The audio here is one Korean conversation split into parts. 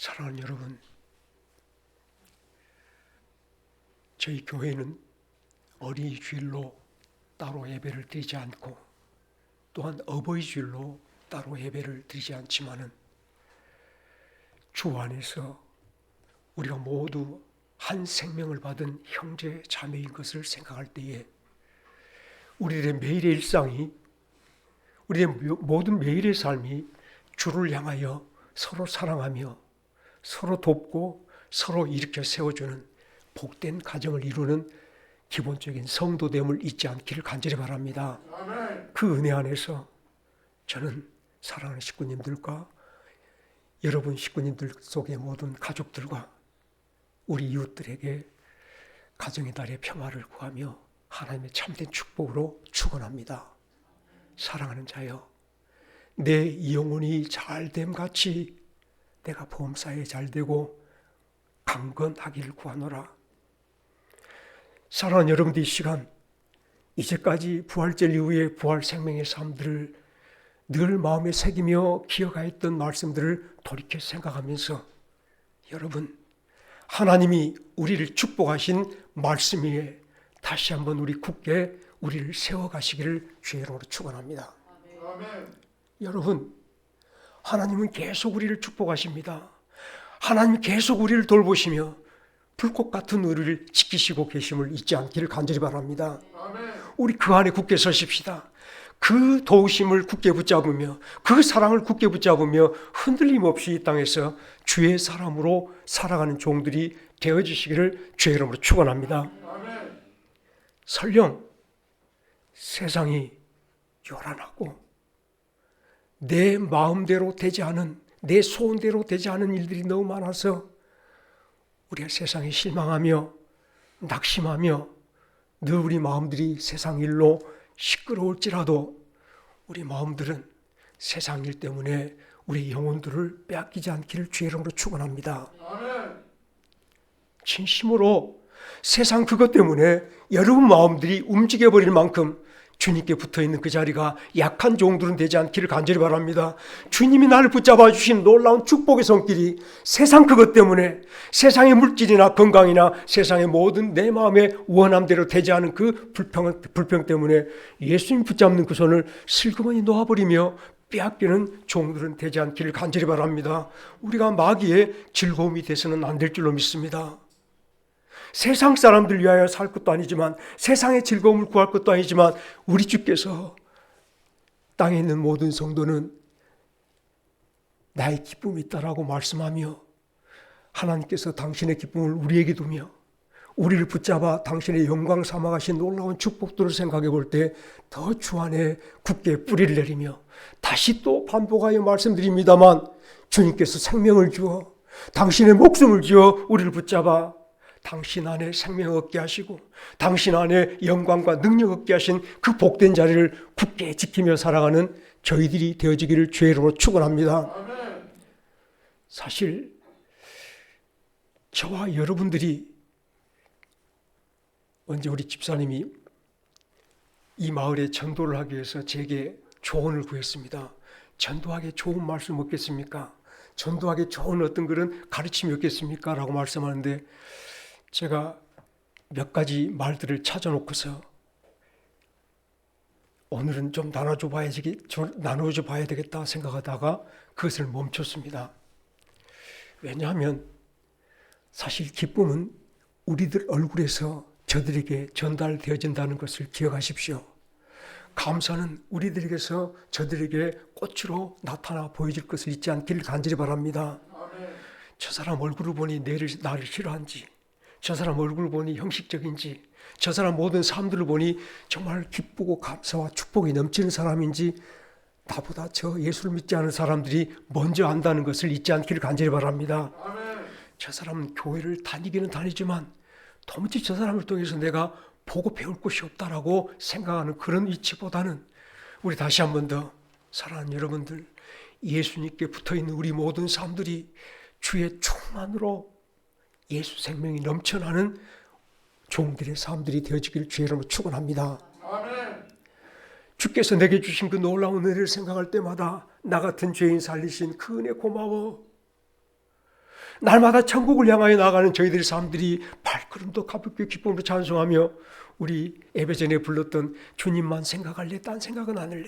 사랑하는 여러분, 저희 교회는 어린이 주일로 따로 예배를 드리지 않고 또한 어버이 주일로 따로 예배를 드리지 않지만은 주 안에서 우리가 모두 한 생명을 받은 형제 자매인 것을 생각할 때에 우리들의 매일의 일상이, 우리의 모든 매일의 삶이 주를 향하여 서로 사랑하며 서로 돕고 서로 일으켜 세워주는 복된 가정을 이루는 기본적인 성도됨을 잊지 않기를 간절히 바랍니다. 아멘. 그 은혜 안에서 저는 사랑하는 식구님들과 여러분 식구님들 속의 모든 가족들과 우리 이웃들에게 가정의 달의 평화를 구하며 하나님의 참된 축복으로 축원합니다. 사랑하는 자여, 내 영혼이 잘됨 같이 내가 보험사에 잘되고 강건하기를 구하노라. 사랑하는 여러분들, 이 시간 이제까지 부활절 이후에 부활 생명의 삶들을 늘 마음에 새기며 기억하였던 말씀들을 돌이켜 생각하면서 여러분, 하나님이 우리를 축복하신 말씀 위에 다시 한번 우리 굳게 우리를 세워가시기를 주의 이름으로 축원합니다. 아멘. 여러분, 하나님은 계속 우리를 축복하십니다. 하나님 계속 우리를 돌보시며 불꽃 같은 우리를 지키시고 계심을 잊지 않기를 간절히 바랍니다. 아멘. 우리 그 안에 굳게 서십시다. 그 도우심을 굳게 붙잡으며 그 사랑을 굳게 붙잡으며 흔들림 없이 이 땅에서 주의 사람으로 살아가는 종들이 되어주시기를 주의 이름으로 축원합니다. 아멘. 설령 세상이 요란하고 내 마음대로 되지 않은, 내 소원대로 되지 않은 일들이 너무 많아서 우리가 세상에 실망하며 낙심하며 늘 우리 마음들이 세상 일로 시끄러울지라도 우리 마음들은 세상 일 때문에 우리 영혼들을 빼앗기지 않기를 주의 이름으로 축원합니다. 아멘. 진심으로 세상 그것 때문에 여러분 마음들이 움직여버릴 만큼 주님께 붙어있는 그 자리가 약한 종들은 되지 않기를 간절히 바랍니다. 주님이 나를 붙잡아 주신 놀라운 축복의 손길이 세상 그것 때문에, 세상의 물질이나 건강이나 세상의 모든 내 마음의 원함대로 되지 않은 그 불평 때문에 예수님 붙잡는 그 손을 슬그머니 놓아버리며 빼앗기는 종들은 되지 않기를 간절히 바랍니다. 우리가 마귀의 즐거움이 돼서는 안 될 줄로 믿습니다. 세상 사람들 위하여 살 것도 아니지만, 세상의 즐거움을 구할 것도 아니지만, 우리 주께서 땅에 있는 모든 성도는 나의 기쁨이 있다라고 말씀하며 하나님께서 당신의 기쁨을 우리에게 두며 우리를 붙잡아 당신의 영광 삼아 가신 놀라운 축복들을 생각해 볼 때 더 주 안에 굳게 뿌리를 내리며, 다시 또 반복하여 말씀드립니다만, 주님께서 생명을 주어 당신의 목숨을 주어 우리를 붙잡아 당신 안에 생명 얻게 하시고 당신 안에 영광과 능력 얻게 하신 그 복된 자리를 굳게 지키며 살아가는 저희들이 되어지기를 주의 이름으로 축원합니다. 아멘. 사실 저와 여러분들이, 언제 우리 집사님이 이 마을에 전도를 하기 위해서 제게 조언을 구했습니다. 전도하기 좋은 말씀 없겠습니까? 전도하기 좋은 어떤 그런 가르침이 없겠습니까? 라고 말씀하는데 제가 몇 가지 말들을 찾아놓고서 오늘은 좀 나눠줘 봐야 되겠다 생각하다가 그것을 멈췄습니다. 왜냐하면 사실 기쁨은 우리들 얼굴에서 저들에게 전달되어진다는 것을 기억하십시오. 감사는 우리들에게서 저들에게 꽃으로 나타나 보여질 것을 잊지 않기를 간절히 바랍니다. 아멘. 저 사람 얼굴을 보니 나를 싫어한지, 저 사람 얼굴을 보니 형식적인지, 저 사람 모든 사람들을 보니 정말 기쁘고 감사와 축복이 넘치는 사람인지, 나보다 저 예수를 믿지 않은 사람들이 먼저 안다는 것을 잊지 않기를 간절히 바랍니다. 아멘. 저 사람은 교회를 다니기는 다니지만 도무지 저 사람을 통해서 내가 보고 배울 것이 없다라고 생각하는 그런 위치보다는, 우리 다시 한 번 더 사랑하는 여러분들, 예수님께 붙어있는 우리 모든 사람들이 주의 충만으로 예수 생명이 넘쳐나는 종들의 삶들이 되어지기를 주의 이름으로 축원합니다. 아멘. 주께서 내게 주신 그 놀라운 은혜를 생각할 때마다 나 같은 죄인 살리신 그 은혜 고마워. 날마다 천국을 향하여 나가는 저희들의 삶들이 발걸음도 가볍게 기쁨으로 찬송하며 우리 예배전에 불렀던 주님만 생각할래, 딴 생각은 안 할래,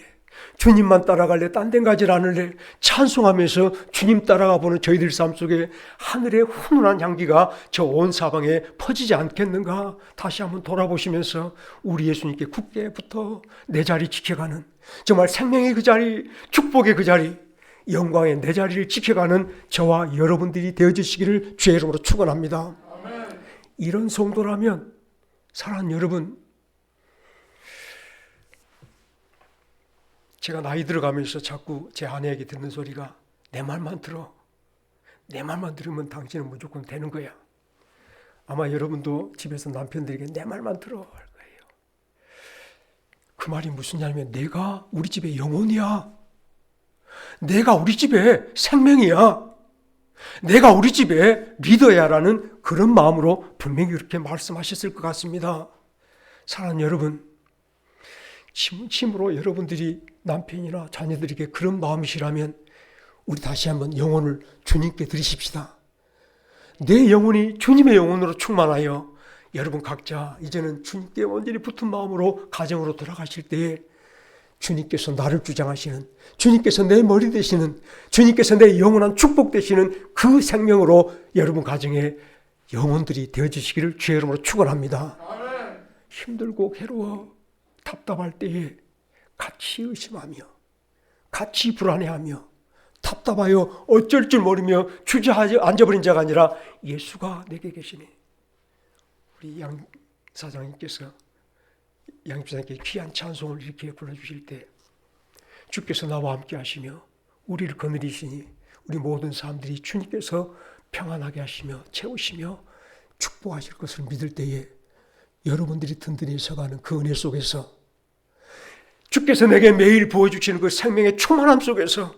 주님만 따라갈래, 딴 데 가지 않을래, 찬송하면서 주님 따라가 보는 저희들 삶 속에 하늘의 훈훈한 향기가 저 온 사방에 퍼지지 않겠는가 다시 한번 돌아보시면서 우리 예수님께 굳게 붙어 내 자리 지켜가는, 정말 생명의 그 자리, 축복의 그 자리, 영광의 내 자리를 지켜가는 저와 여러분들이 되어주시기를 주의 이름으로 축원합니다. 아멘. 이런 성도라면 사랑하는 여러분, 제가 나이 들어가면서 자꾸 제 아내에게 듣는 소리가 내 말만 들어. 내 말만 들으면 당신은 무조건 되는 거야. 아마 여러분도 집에서 남편들에게 내 말만 들어 할 거예요. 그 말이 무슨 말이냐면 내가 우리 집의 영혼이야. 내가 우리 집의 생명이야. 내가 우리 집의 리더야라는 그런 마음으로 분명히 그렇게 말씀하셨을 것 같습니다. 사랑하는 여러분, 진심으로 여러분들이 남편이나 자녀들에게 그런 마음이시라면 우리 다시 한번 영혼을 주님께 드리십시다. 내 영혼이 주님의 영혼으로 충만하여 여러분 각자 이제는 주님께 온전히 붙은 마음으로 가정으로 돌아가실 때에 주님께서 나를 주장하시는, 주님께서 내 머리 되시는, 주님께서 내 영원한 축복 되시는 그 생명으로 여러분 가정에 영혼들이 되어주시기를 주의 이름으로 축원합니다. 아멘. 힘들고 괴로워 답답할 때에 같이 의심하며 같이 불안해하며 답답하여 어쩔 줄 모르며 주저앉아버린 자가 아니라 예수가 내게 계시니, 우리 양 사장님께서 양집사님께 귀한 찬송을 이렇게 불러주실 때 주께서 나와 함께 하시며 우리를 거느리시니 우리 모든 사람들이 주님께서 평안하게 하시며 채우시며 축복하실 것을 믿을 때에 여러분들이 든든히 서가는 그 은혜 속에서 주께서 내게 매일 부어주시는 그 생명의 충만함 속에서,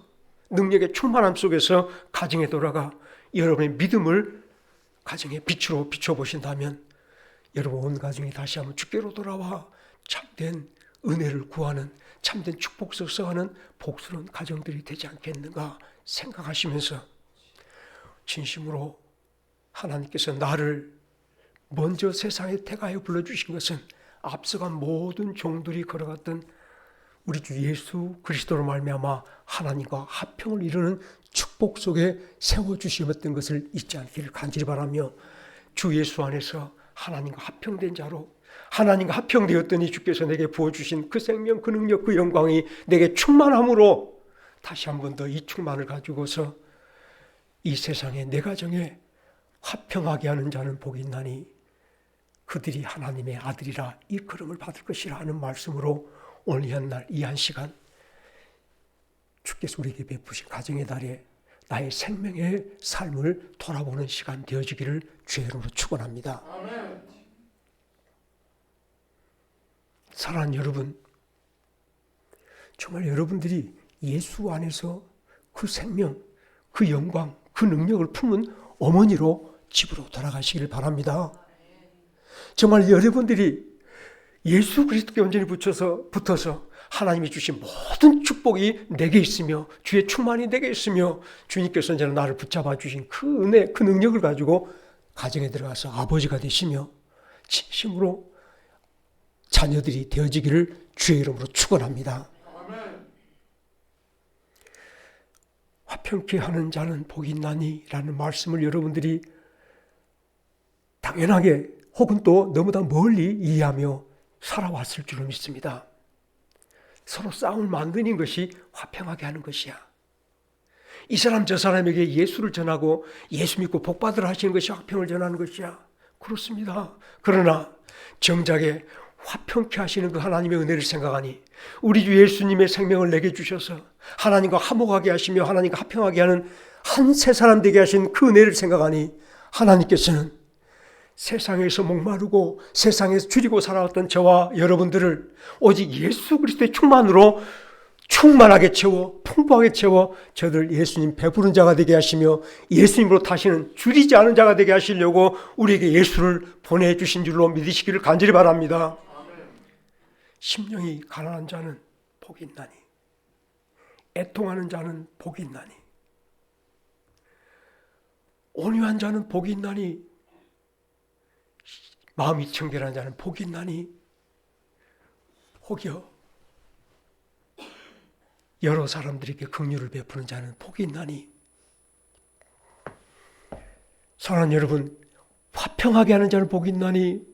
능력의 충만함 속에서 가정에 돌아가 여러분의 믿음을 가정의 빛으로 비춰보신다면 여러분 온 가정이 다시 한번 주께로 돌아와 참된 은혜를 구하는, 참된 축복 속에서 가는 복스러운 가정들이 되지 않겠는가 생각하시면서 진심으로 하나님께서 나를 먼저 세상에 택하여 불러주신 것은 앞서간 모든 종들이 걸어갔던 우리 주 예수 그리스도로 말미암아 하나님과 화평을 이루는 축복 속에 세워주셨던 것을 잊지 않기를 간절히 바라며 주 예수 안에서 하나님과 화평된 자로, 하나님과 화평되었더니 주께서 내게 부어주신 그 생명, 그 능력, 그 영광이 내게 충만함으로 다시 한 번 더 이 충만을 가지고서 이 세상에 내 가정에 화평하게 하는 자는 복이 있나니 그들이 하나님의 아들이라 일컬음을 받을 것이라 하는 말씀으로 오늘 이 한 날, 이 한 시간 주께서 우리에게 베푸신 가정의 달에 나의 생명의 삶을 돌아보는 시간 되어지기를 주의 이름으로 축원합니다. 아멘. 사랑하는 여러분, 정말 여러분들이 예수 안에서 그 생명, 그 영광, 그 능력을 품은 어머니로 집으로 돌아가시기를 바랍니다. 정말 여러분들이 예수 그리스도께 온전히 붙어서 하나님이 주신 모든 축복이 내게 있으며 주의 충만이 내게 있으며 주님께서 이제 나를 붙잡아 주신 그 은혜, 그 능력을 가지고 가정에 들어가서 아버지가 되시며 진심으로 자녀들이 되어지기를 주의 이름으로 축원합니다. 아멘. 화평케 하는 자는 복이 있나니 라는 말씀을 여러분들이 당연하게 혹은 또 너무나 멀리 이해하며 살아왔을 줄로 믿습니다. 서로 싸움을 만드는 것이 화평하게 하는 것이야. 이 사람 저 사람에게 예수를 전하고 예수 믿고 복받으라 하시는 것이 화평을 전하는 것이야. 그렇습니다. 그러나 정작에 화평케 하시는 그 하나님의 은혜를 생각하니 우리 주 예수님의 생명을 내게 주셔서 하나님과 화목하게 하시며 하나님과 화평하게 하는 한 세 사람 되게 하신 그 은혜를 생각하니 하나님께서는 세상에서 목마르고 세상에서 줄이고 살아왔던 저와 여러분들을 오직 예수 그리스도의 충만으로 충만하게 채워 풍부하게 채워 저들 예수님 배부른 자가 되게 하시며 예수님으로 다시는 줄이지 않은 자가 되게 하시려고 우리에게 예수를 보내주신 줄로 믿으시기를 간절히 바랍니다. 심령이 가난한 자는 복이 있나니 애통하는 자는 복이 있나니 온유한 자는 복이 있나니, 마음이 청결한 자는 복이 있나니, 혹여 여러 사람들에게 긍휼을 베푸는 자는 복이 있나니. 사랑하는 여러분, 화평하게 하는 자는 복이 있나니,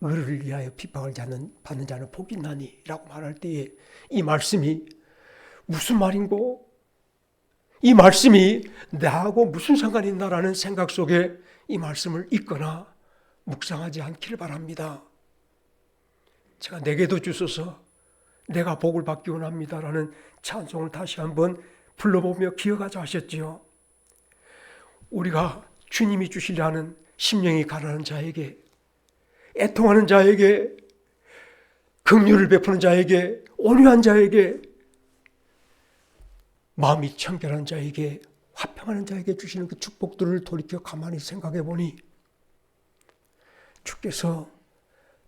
의를 위하여 핍박을 받는 자는 복이 있나니 라고 말할 때에 이 말씀이 무슨 말인고, 이 말씀이 나하고 무슨 상관이 있나라는 생각 속에 이 말씀을 읽거나 묵상하지 않기를 바랍니다. 제가 내게도 주소서 내가 복을 받기 원합니다라는 찬송을 다시 한번 불러보며 기억하자 하셨지요. 우리가 주님이 주시려 하는 심령이 가난한 자에게, 애통하는 자에게, 긍휼을 베푸는 자에게, 온유한 자에게, 마음이 청결한 자에게, 화평하는 자에게 주시는 그 축복들을 돌이켜 가만히 생각해 보니 주께서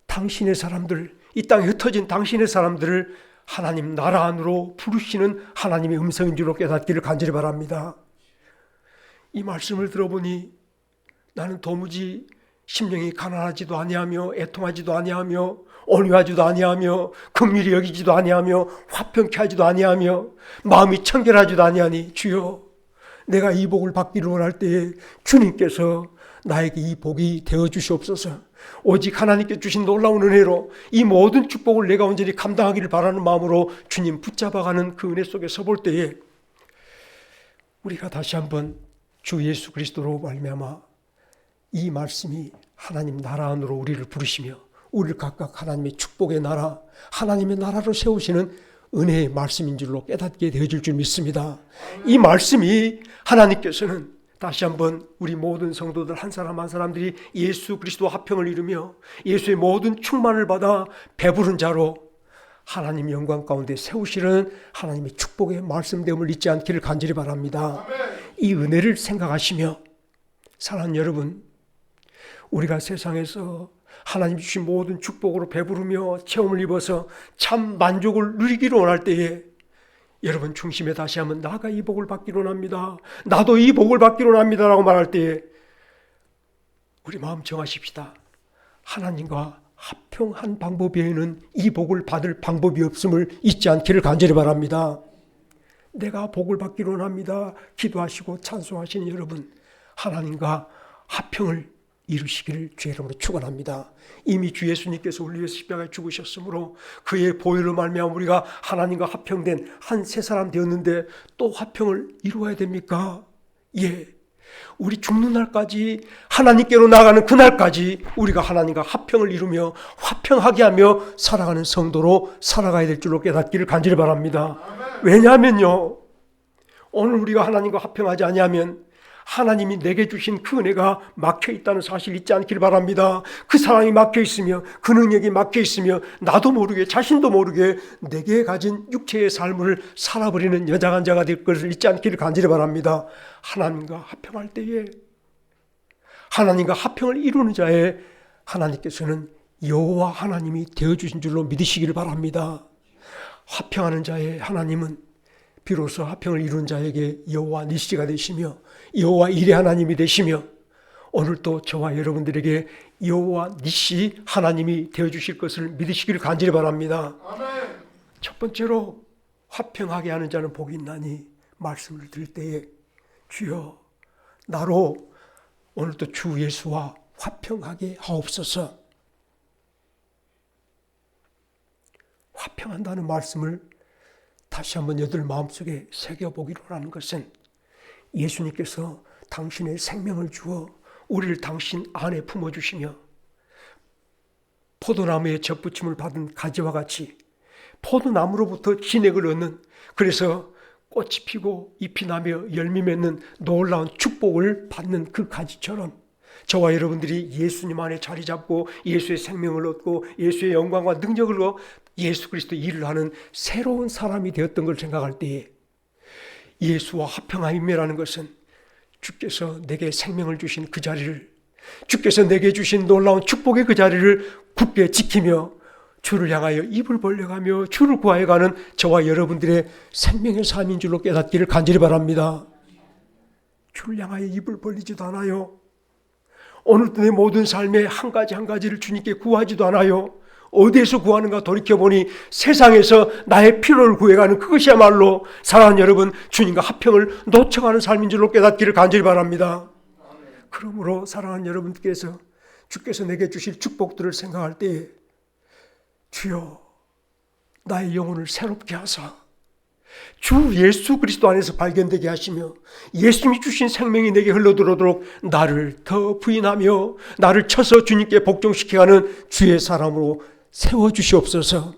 당신의 사람들, 이 땅에 흩어진 당신의 사람들을 하나님 나라 안으로 부르시는 하나님의 음성인 줄로 깨닫기를 간절히 바랍니다. 이 말씀을 들어보니 나는 도무지 심령이 가난하지도 아니하며 애통하지도 아니하며 온유하지도 아니하며 긍휼히 여기지도 아니하며 화평케 하지도 아니하며 마음이 청결하지도 아니하니 주여, 내가 이 복을 받기를 원할 때에 주님께서 나에게 이 복이 되어 주시옵소서. 오직 하나님께 주신 놀라운 은혜로 이 모든 축복을 내가 온전히 감당하기를 바라는 마음으로 주님 붙잡아가는 그 은혜 속에 서볼 때에 우리가 다시 한번 주 예수 그리스도로 말미암아 이 말씀이 하나님 나라 안으로 우리를 부르시며 우리를 각각 하나님의 축복의 나라, 하나님의 나라로 세우시는 은혜의 말씀인 줄로 깨닫게 되어질 줄 믿습니다. 이 말씀이 하나님께서는 다시 한번 우리 모든 성도들 한 사람 한 사람들이 예수 그리스도와 화평을 이루며 예수의 모든 충만을 받아 배부른 자로 하나님 영광 가운데 세우시는 하나님의 축복의 말씀됨을 잊지 않기를 간절히 바랍니다. 이 은혜를 생각하시며 사랑하는 여러분, 우리가 세상에서 하나님 주신 모든 축복으로 배부르며 체험을 입어서 참 만족을 누리기를 원할 때에 여러분 중심에 다시 한번 나가 이 복을 받기로 합니다. 나도 이 복을 받기로 합니다 라고 말할 때에 우리 마음 정하십시다. 하나님과 합평한 방법 외에는 이 복을 받을 방법이 없음을 잊지 않기를 간절히 바랍니다. 내가 복을 받기로 합니다. 기도하시고 찬송하시는 여러분, 하나님과 합평을 이루시기를 주의 이름으로 축원합니다. 이미 주 예수님께서 우리 위해서 십자가에 죽으셨으므로 그의 보혈로 말미암아 우리가 하나님과 합평된 한 새 사람 되었는데 또 화평을 이루어야 됩니까? 예. 우리 죽는 날까지 하나님께로 나가는 그날까지 우리가 하나님과 합평을 이루며 화평하게 하며 살아가는 성도로 살아가야 될 줄로 깨닫기를 간절히 바랍니다. 왜냐하면요, 오늘 우리가 하나님과 합평하지 아니하면 하나님이 내게 주신 그 은혜가 막혀있다는 사실 잊지 않기를 바랍니다. 그 사랑이 막혀있으며 그 능력이 막혀있으며 나도 모르게 자신도 모르게 내게 가진 육체의 삶을 살아버리는 여장한 자가 될 것을 잊지 않기를 간절히 바랍니다. 하나님과 합평할 때에 하나님과 합평을 이루는 자에 하나님께서는 여호와 하나님이 되어주신 줄로 믿으시기를 바랍니다. 화평하는 자의 하나님은 비로소 화평을 이룬 자에게 여호와 니시가 되시며 여호와 일의 하나님이 되시며 오늘도 저와 여러분들에게 여호와 니시 하나님이 되어주실 것을 믿으시기를 간절히 바랍니다. 아멘. 첫 번째로 화평하게 하는 자는 복이 있나니 말씀을 들을 때에 주여 나로 오늘도 주 예수와 화평하게 하옵소서. 화평한다는 말씀을 다시 한번 여러분 마음속에 새겨보기로 하는 것은 예수님께서 당신의 생명을 주어 우리를 당신 안에 품어주시며 포도나무에 접붙임을 받은 가지와 같이 포도나무로부터 진액을 얻는, 그래서 꽃이 피고 잎이 나며 열매 맺는 놀라운 축복을 받는 그 가지처럼 저와 여러분들이 예수님 안에 자리 잡고 예수의 생명을 얻고 예수의 영광과 능력을 얻고 예수 그리스도 일을 하는 새로운 사람이 되었던 걸 생각할 때에 예수와 화평함이라는 것은 주께서 내게 생명을 주신 그 자리를, 주께서 내게 주신 놀라운 축복의 그 자리를 굳게 지키며 주를 향하여 입을 벌려가며 주를 구하여가는 저와 여러분들의 생명의 삶인 줄로 깨닫기를 간절히 바랍니다. 주를 향하여 입을 벌리지도 않아요. 오늘도 내 모든 삶의 한 가지 한 가지를 주님께 구하지도 않아요. 어디에서 구하는가 돌이켜보니 세상에서 나의 필요를 구해가는 그것이야말로 사랑하는 여러분, 주님과 화평을 놓쳐가는 삶인 줄로 깨닫기를 간절히 바랍니다. 그러므로 사랑하는 여러분께서 주께서 내게 주실 축복들을 생각할 때에 주여 나의 영혼을 새롭게 하사 주 예수 그리스도 안에서 발견되게 하시며 예수님이 주신 생명이 내게 흘러들어오도록 나를 더 부인하며 나를 쳐서 주님께 복종시켜가는 주의 사람으로 세워주시옵소서.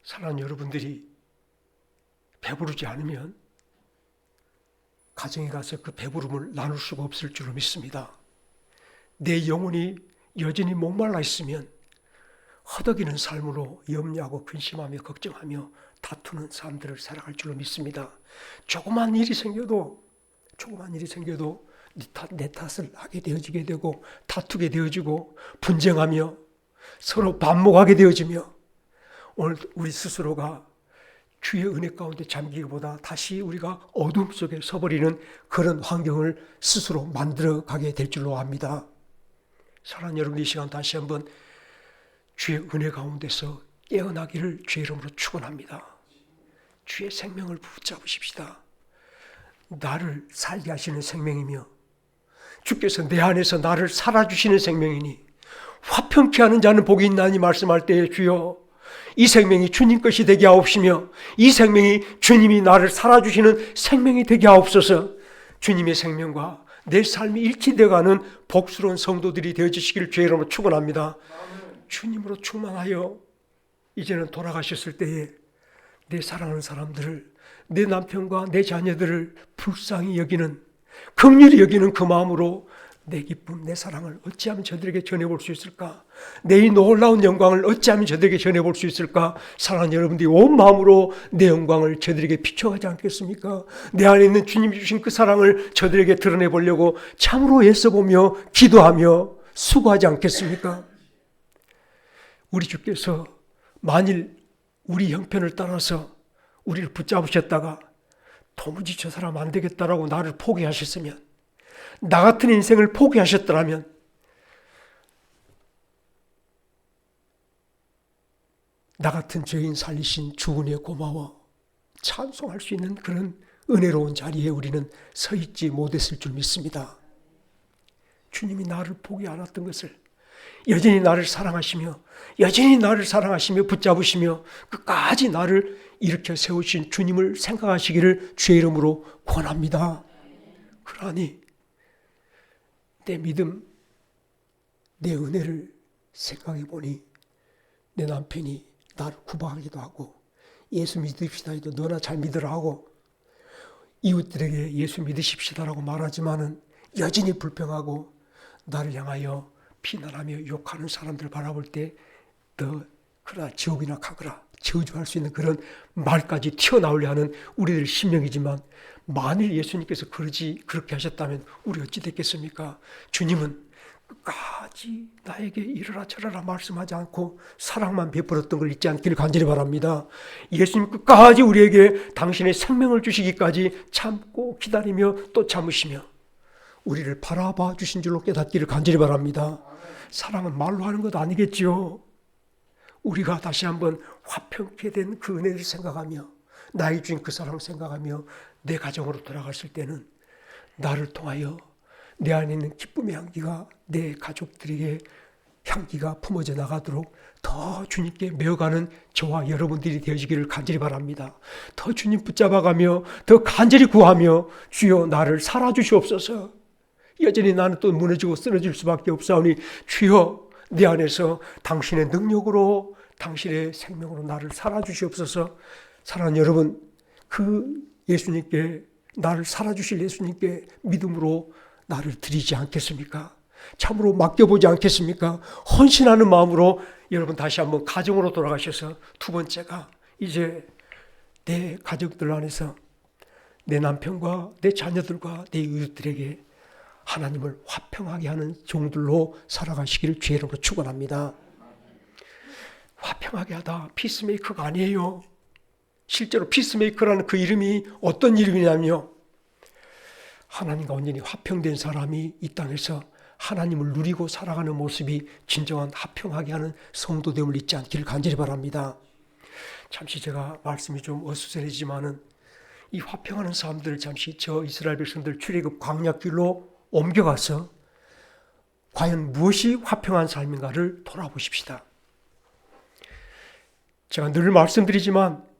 사랑하는 여러분들이 배부르지 않으면 가정에 가서 그 배부름을 나눌 수가 없을 줄로 믿습니다. 내 영혼이 여전히 목말라 있으면 허덕이는 삶으로 염려하고 근심하며 걱정하며 다투는 사람들을 살아갈 줄로 믿습니다. 조그만 일이 생겨도 내 탓을 하게 되어지게 되고 다투게 되어지고 분쟁하며 서로 반목하게 되어지며 오늘 우리 스스로가 주의 은혜 가운데 잠기기보다 다시 우리가 어둠 속에 서버리는 그런 환경을 스스로 만들어가게 될 줄로 압니다. 사랑하는 여러분, 이 시간 다시 한번 주의 은혜 가운데서 깨어나기를 주의 이름으로 축원합니다. 주의 생명을 붙잡으십시다. 나를 살게 하시는 생명이며 주께서 내 안에서 나를 살아주시는 생명이니 화평케 하는 자는 복이 있나니 말씀할 때에 주여 이 생명이 주님 것이 되게 하옵시며 이 생명이 주님이 나를 살아주시는 생명이 되게 하옵소서. 주님의 생명과 내 삶이 일치되어가는 복스러운 성도들이 되어주시기를 주의 이름으로 축원합니다. 주님으로 충만하여 이제는 돌아가셨을 때에 내 사랑하는 사람들을, 내 남편과 내 자녀들을 불쌍히 여기는, 긍휼히 여기는 그 마음으로 내 기쁨, 내 사랑을 어찌하면 저들에게 전해볼 수 있을까? 내 이 놀라운 영광을 어찌하면 저들에게 전해볼 수 있을까? 사랑하는 여러분들이 온 마음으로 내 영광을 저들에게 비춰가지 않겠습니까? 내 안에 있는 주님이 주신 그 사랑을 저들에게 드러내보려고 참으로 애써보며 기도하며 수고하지 않겠습니까? 우리 주께서 만일 우리 형편을 따라서 우리를 붙잡으셨다가 도무지 저 사람 안 되겠다라고 나를 포기하셨으면, 나 같은 인생을 포기하셨더라면 나 같은 죄인 살리신 주 은혜 고마워 찬송할 수 있는 그런 은혜로운 자리에 우리는 서 있지 못했을 줄 믿습니다. 주님이 나를 포기 않았던 것을 여전히 나를 사랑하시며 붙잡으시며 끝까지 나를 일으켜 세우신 주님을 생각하시기를 주의 이름으로 권합니다. 그러니 내 믿음, 내 은혜를 생각해 보니 내 남편이 나를 구박하기도 하고 예수 믿읍시다 해도 너나 잘 믿으라 하고 이웃들에게 예수 믿으십시다라고 말하지만은 여전히 불평하고 나를 향하여 비난하며 욕하는 사람들 바라볼 때 너 그러나 지옥이나 가거라 저주할 수 있는 그런 말까지 튀어나오려 하는 우리들 심령이지만 만일 예수님께서 그렇게 하셨다면 우리 어찌 됐겠습니까? 주님은 끝까지 나에게 이러라 저러라 말씀하지 않고 사랑만 베풀었던 걸 잊지 않기를 간절히 바랍니다. 예수님 끝까지 우리에게 당신의 생명을 주시기까지 참고 기다리며 또 참으시며 우리를 바라봐 주신 줄로 깨닫기를 간절히 바랍니다. 사랑은 말로 하는 것 아니겠지요. 우리가 다시 한번 화평케 된 그 은혜를 생각하며 나의 주인 그 사랑을 생각하며 내 가정으로 돌아갔을 때는 나를 통하여 내 안에 있는 기쁨의 향기가 내 가족들에게 향기가 품어져 나가도록 더 주님께 메어가는 저와 여러분들이 되어지기를 간절히 바랍니다. 더 주님 붙잡아가며 더 간절히 구하며 주여 나를 살아주시옵소서. 여전히 나는 또 무너지고 쓰러질 수밖에 없사오니 주여 내 안에서 당신의 능력으로 당신의 생명으로 나를 살아주시옵소서. 사랑하는 여러분, 그 예수님께 나를 살아주실 예수님께 믿음으로 나를 드리지 않겠습니까? 참으로 맡겨보지 않겠습니까? 헌신하는 마음으로 여러분 다시 한번 가정으로 돌아가셔서 두 번째가 이제 내 가족들 안에서 내 남편과 내 자녀들과 내 이웃들에게 하나님을 화평하게 하는 종들로 살아가시기를 주의 이름으로 축원합니다. 화평하게 하다 피스메이커가 아니에요. 실제로 피스메이커라는 그 이름이 어떤 이름이냐면요, 하나님과 온전히 화평된 사람이 이 땅에서 하나님을 누리고 살아가는 모습이 진정한 화평하게 하는 성도됨을 잊지 않기를 간절히 바랍니다. 잠시 제가 말씀이 좀 어수선해지만은 이 화평하는 사람들을 잠시 저 이스라엘 백성들 출애굽 광야길로 옮겨가서 과연 무엇이 화평한 삶인가를 돌아보십시다. 제가 늘 말씀드리지만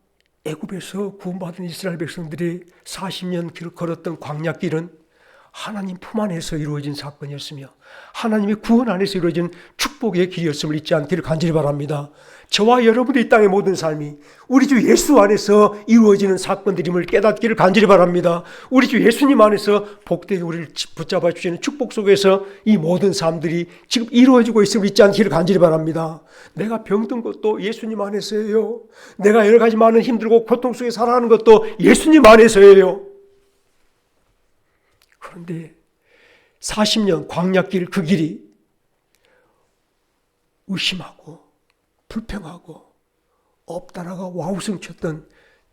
애굽에서 구원받은 이스라엘 백성들이 40년 걸었던 광야길은 하나님 품 안에서 이루어진 사건이었으며 하나님의 구원 안에서 이루어진 축복의 길이었음을 잊지 않기를 간절히 바랍니다. 저와 여러분의 이 땅의 모든 삶이 우리 주 예수 안에서 이루어지는 사건들임을 깨닫기를 간절히 바랍니다. 우리 주 예수님 안에서 복되게 우리를 붙잡아 주시는 축복 속에서 이 모든 삶들이 지금 이루어지고 있음을 잊지 않기를 간절히 바랍니다. 내가 병든 것도 예수님 안에서예요. 내가 여러 가지 많은 힘들고 고통 속에 살아가는 것도 예수님 안에서예요. 그런데 40년 광야길 그 길이 의심하고 불평하고 없다라가 와우성쳤던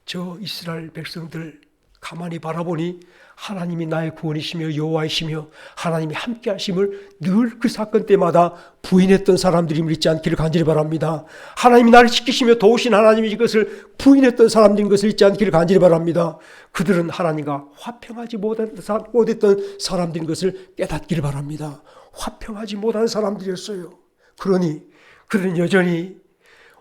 저 이스라엘 백성들 가만히 바라보니 하나님이 나의 구원이시며 여호와이시며 하나님이 함께 하심을 늘 그 사건 때마다 부인했던 사람들임을 잊지 않기를 간절히 바랍니다. 하나님이 나를 지키시며 도우신 하나님이 이것을 부인했던 사람들인 것을 잊지 않기를 간절히 바랍니다. 그들은 하나님과 화평하지 못했던 사람들인 것을 깨닫기를 바랍니다. 화평하지 못한 사람들이었어요. 그러니 그들은 여전히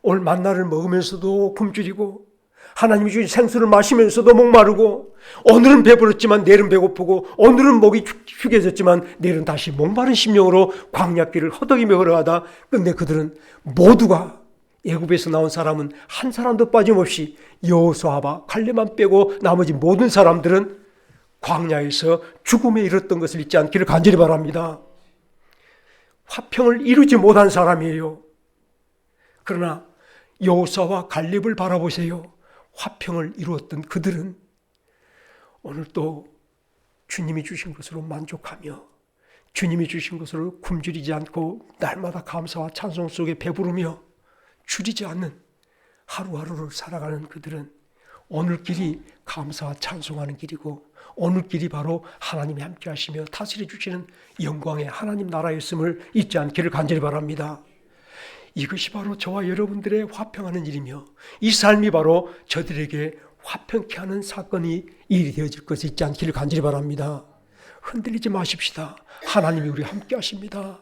오늘 만나를 먹으면서도 굶주리고 하나님이 주신 생수를 마시면서도 목마르고 오늘은 배부르지만 내일은 배고프고 오늘은 목이 휴게졌지만 내일은 다시 목마른 심령으로 광야길을 허덕이며 걸어가다 끝내 그들은 모두가 애굽에서 나온 사람은 한 사람도 빠짐없이 여호수아와 갈렙만 빼고 나머지 모든 사람들은 광야에서 죽음에 이르렀던 것을 잊지 않기를 간절히 바랍니다. 화평을 이루지 못한 사람이에요. 그러나 여호수아와 갈렙을 바라보세요. 화평을 이루었던 그들은 오늘 또 주님이 주신 것으로 만족하며 주님이 주신 것으로 굶주리지 않고 날마다 감사와 찬송 속에 배부르며 줄이지 않는 하루하루를 살아가는 그들은 오늘 길이 감사와 찬송하는 길이고 오늘 길이 바로 하나님이 함께 하시며 다스려 주시는 영광의 하나님 나라였음을 잊지 않기를 간절히 바랍니다. 이것이 바로 저와 여러분들의 화평하는 일이며 이 삶이 바로 저들에게 화평케 하는 사건이 일이 되어질 것을 잊지 않기를 간절히 바랍니다. 흔들리지 마십시다. 하나님이 우리 함께 하십니다.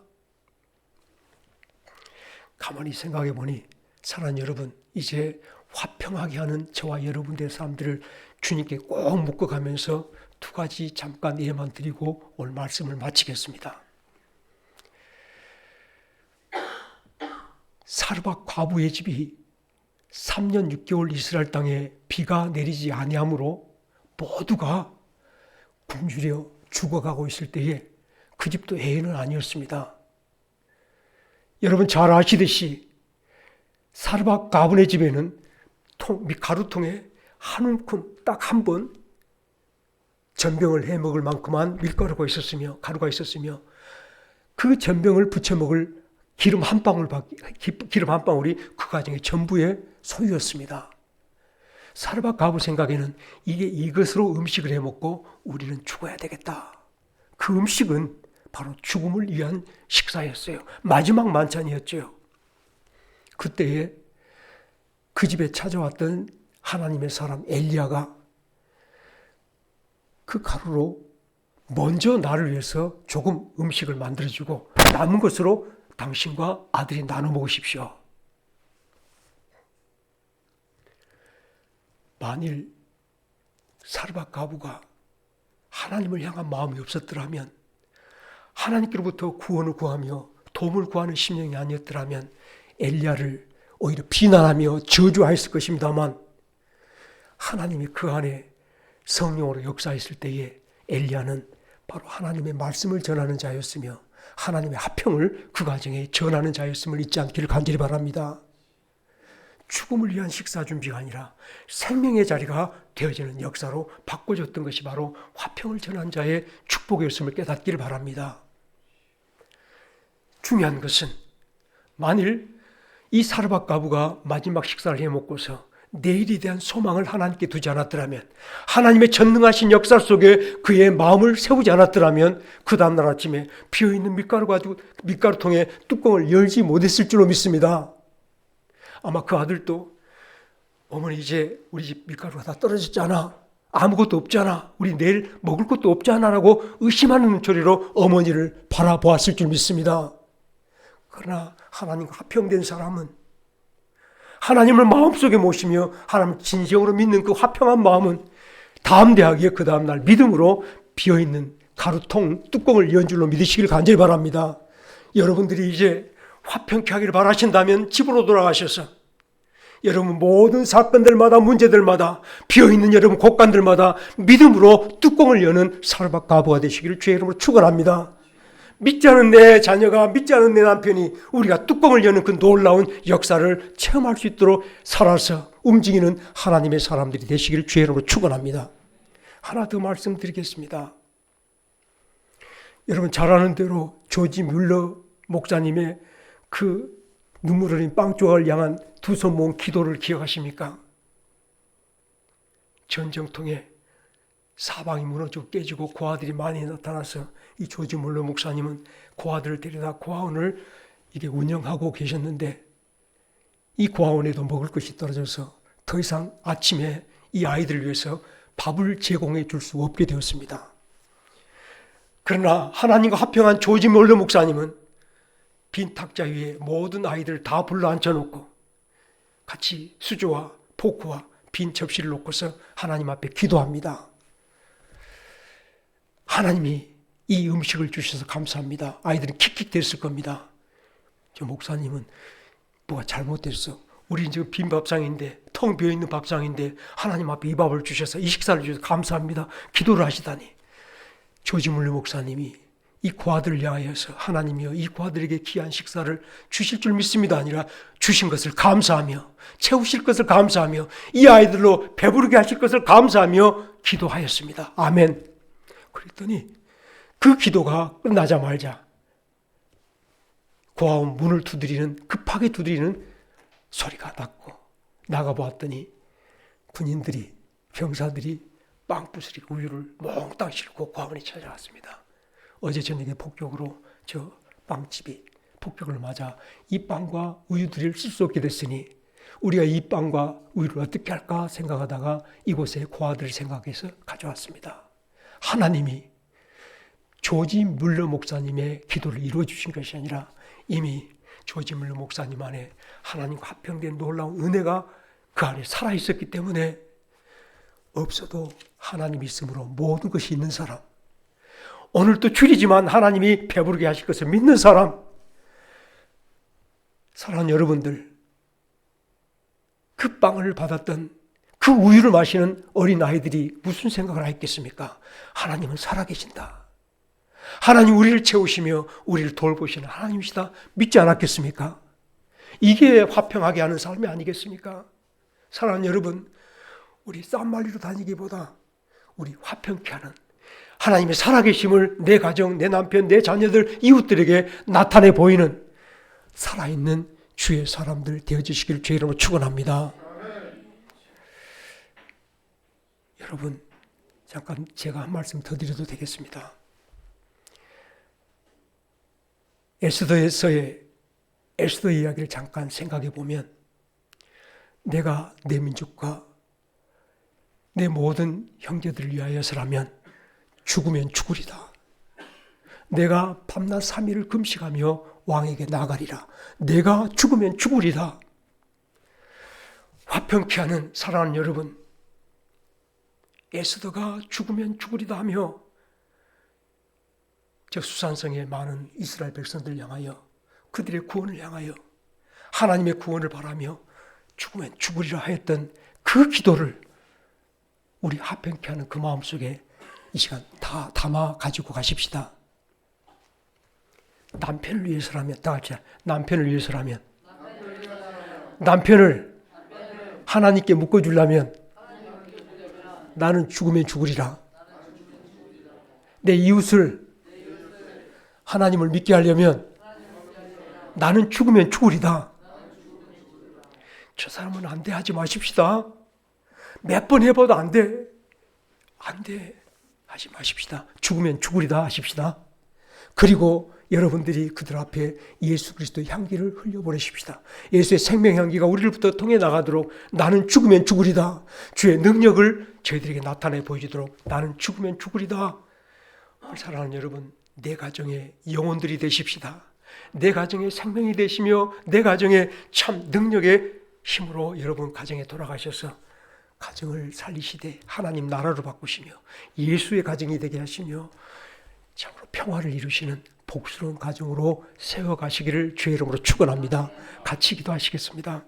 가만히 생각해 보니 사랑하는 여러분, 이제 화평하게 하는 저와 여러분들의 삶들을 주님께 꼭 묶어가면서 두 가지 잠깐 예만 드리고 오늘 말씀을 마치겠습니다. 사르밧 과부의 집이 3년 6개월 이스라엘 땅에 비가 내리지 아니하므로 모두가 굶주려 죽어가고 있을 때에 그 집도 애인은 아니었습니다. 여러분 잘 아시듯이 사르밧 가문의 집에는 가루통에 한 움큼 딱 한 번 전병을 해먹을 만큼만 밀가루가 있었으며 가루가 있었으며 그 전병을 부쳐 먹을 기름 한 방울이 그 가정의 전부의 소유였습니다. 사르밧 가부 생각에는 이것으로 음식을 해먹고 우리는 죽어야 되겠다. 그 음식은 바로 죽음을 위한 식사였어요. 마지막 만찬이었죠. 그때에 그 집에 찾아왔던 하나님의 사람 엘리야가 그 가루로 먼저 나를 위해서 조금 음식을 만들어주고 남은 것으로 당신과 아들이 나눠 먹으십시오. 만일 사르밧 가부가 하나님을 향한 마음이 없었더라면, 하나님께로부터 구원을 구하며 도움을 구하는 심령이 아니었더라면 엘리야를 오히려 비난하며 저주하였을 것입니다만, 하나님이 그 안에 성령으로 역사했을 때에 엘리야는 바로 하나님의 말씀을 전하는 자였으며 하나님의 화평을 그 가정에 전하는 자였음을 잊지 않기를 간절히 바랍니다. 죽음을 위한 식사 준비가 아니라 생명의 자리가 되어지는 역사로 바꿔줬던 것이 바로 화평을 전한 자의 축복이었음을 깨닫기를 바랍니다. 중요한 것은 만일 이 사르밧 가부가 마지막 식사를 해먹고서 내일에 대한 소망을 하나님께 두지 않았더라면, 하나님의 전능하신 역사 속에 그의 마음을 세우지 않았더라면 그 다음날 아침에 비어있는 밀가루통에 뚜껑을 열지 못했을 줄로 믿습니다. 아마 그 아들도 어머니 이제 우리 집 밀가루가 다 떨어졌잖아. 아무것도 없잖아. 우리 내일 먹을 것도 없잖아 라고 의심하는 눈초리로 어머니를 바라보았을 줄 믿습니다. 그러나 하나님과 화평된 사람은, 하나님을 마음속에 모시며 하나님 진정으로 믿는 그 화평한 마음은 담대하게 그 다음날 믿음으로 비어있는 가루통 뚜껑을 연 줄로 믿으시길 간절히 바랍니다. 여러분들이 이제 화평케 하기를 바라신다면 집으로 돌아가셔서 여러분 모든 사건들마다 문제들마다 비어있는 여러분 곳간들마다 믿음으로 뚜껑을 여는 사르밧 과부가 되시기를 주의 이름으로 축원합니다. 믿지 않은 내 자녀가, 믿지 않은 내 남편이 우리가 뚜껑을 여는 그 놀라운 역사를 체험할 수 있도록 살아서 움직이는 하나님의 사람들이 되시기를 주의 이름으로 축원합니다. 하나 더 말씀드리겠습니다. 여러분 잘 아는 대로 조지 뮬러 목사님의 그 눈물 흘린 빵 조각을 향한 두 손 모은 기도를 기억하십니까? 전쟁통에 사방이 무너지고 깨지고 고아들이 많이 나타나서 이 조지 뮬러 목사님은 고아들을 데려다 고아원을 이게 운영하고 계셨는데, 이 고아원에도 먹을 것이 떨어져서 더 이상 아침에 이 아이들을 위해서 밥을 제공해 줄 수 없게 되었습니다. 그러나 하나님과 화평한 조지 뮬러 목사님은 빈 탁자 위에 모든 아이들을 다 불러 앉혀놓고 같이 수저와 포크와 빈 접시를 놓고서 하나님 앞에 기도합니다. 하나님이 이 음식을 주셔서 감사합니다. 아이들은 킥킥댔을 겁니다. 저 목사님은 뭐가 잘못됐어. 우리 지금 빈 밥상인데, 텅 비어있는 밥상인데 하나님 앞에 이 밥을 주셔서, 이 식사를 주셔서 감사합니다. 기도를 하시다니. 조지 뮬러 목사님이 이 고아들을 향하여서 하나님이여 이 고아들에게 귀한 식사를 주실 줄 믿습니다 아니라 주신 것을 감사하며, 채우실 것을 감사하며, 이 아이들로 배부르게 하실 것을 감사하며 기도하였습니다. 아멘. 그랬더니 그 기도가 끝나자마자 고아원 문을 급하게 두드리는 소리가 났고, 나가보았더니 군인들이, 병사들이 빵 부스러기 우유를 몽땅 싣고 고아원에 찾아왔습니다. 어제 저녁에 폭격으로 저 빵집이 폭격을 맞아 이 빵과 우유들을 쓸 수 없게 됐으니 우리가 이 빵과 우유를 어떻게 할까 생각하다가 이곳에 고아들을 생각해서 가져왔습니다. 하나님이 조지 뮬러 목사님의 기도를 이루어 주신 것이 아니라 이미 조지 뮬러 목사님 안에 하나님과 화평된 놀라운 은혜가 그 안에 살아있었기 때문에 없어도 하나님이 있으므로 모든 것이 있는 사람, 오늘도 줄이지만 하나님이 배부르게 하실 것을 믿는 사람, 사랑하는 여러분들, 그 빵을 받았던 그 우유를 마시는 어린 아이들이 무슨 생각을 했겠습니까? 하나님은 살아계신다. 하나님 우리를 채우시며 우리를 돌보시는 하나님이시다. 믿지 않았겠습니까? 이게 화평하게 하는 삶이 아니겠습니까? 사랑하는 여러분, 우리 쌈말리로 다니기보다 우리 화평케 하는 하나님의 살아계심을 내 가정, 내 남편, 내 자녀들, 이웃들에게 나타내 보이는 살아있는 주의 사람들 되어주시기를 주의 이름으로 축원합니다. 여러분, 잠깐 제가 한 말씀 더 드려도 되겠습니다. 에스더에서의 에스더 이야기를 잠깐 생각해 보면, 내가 내 민족과 내 모든 형제들을 위하여서라면 죽으면 죽으리다. 내가 밤낮 3일을 금식하며 왕에게 나가리라. 내가 죽으면 죽으리다. 화평케 하는 사랑하는 여러분, 에스더가 죽으면 죽으리다 하며 저 수산성의 많은 이스라엘 백성들 향하여, 그들의 구원을 향하여 하나님의 구원을 바라며 죽으면 죽으리라 하였던 그 기도를 우리 화평케 하는 그 마음속에 이 시간 다 담아 가지고 가십시다. 남편을 위해서라면, 다 같이 남편을 위해서라면, 남편을 하나님께 묶어주려면 나는 죽으면 죽으리라. 내 이웃을 하나님을 믿게 하려면 나는 죽으면 죽으리다. 저 사람은 안 돼 하지 마십시다. 몇 번 해봐도 안 돼. 안 돼 하지 마십시다. 죽으면 죽으리다 하십시다. 그리고 여러분들이 그들 앞에 예수 그리스도의 향기를 흘려보내십시다. 예수의 생명향기가 우리로부터 통해 나가도록 나는 죽으면 죽으리다. 주의 능력을 저희들에게 나타내 보여주도록 나는 죽으면 죽으리다. 사랑하는 여러분, 내 가정의 영혼들이 되십시다. 내 가정의 생명이 되시며 내 가정의 참 능력의 힘으로 여러분 가정에 돌아가셔서 가정을 살리시되 하나님 나라로 바꾸시며 예수의 가정이 되게 하시며 참으로 평화를 이루시는 복스러운 가정으로 세워가시기를 주의 이름으로 축원합니다. 같이 기도하시겠습니다.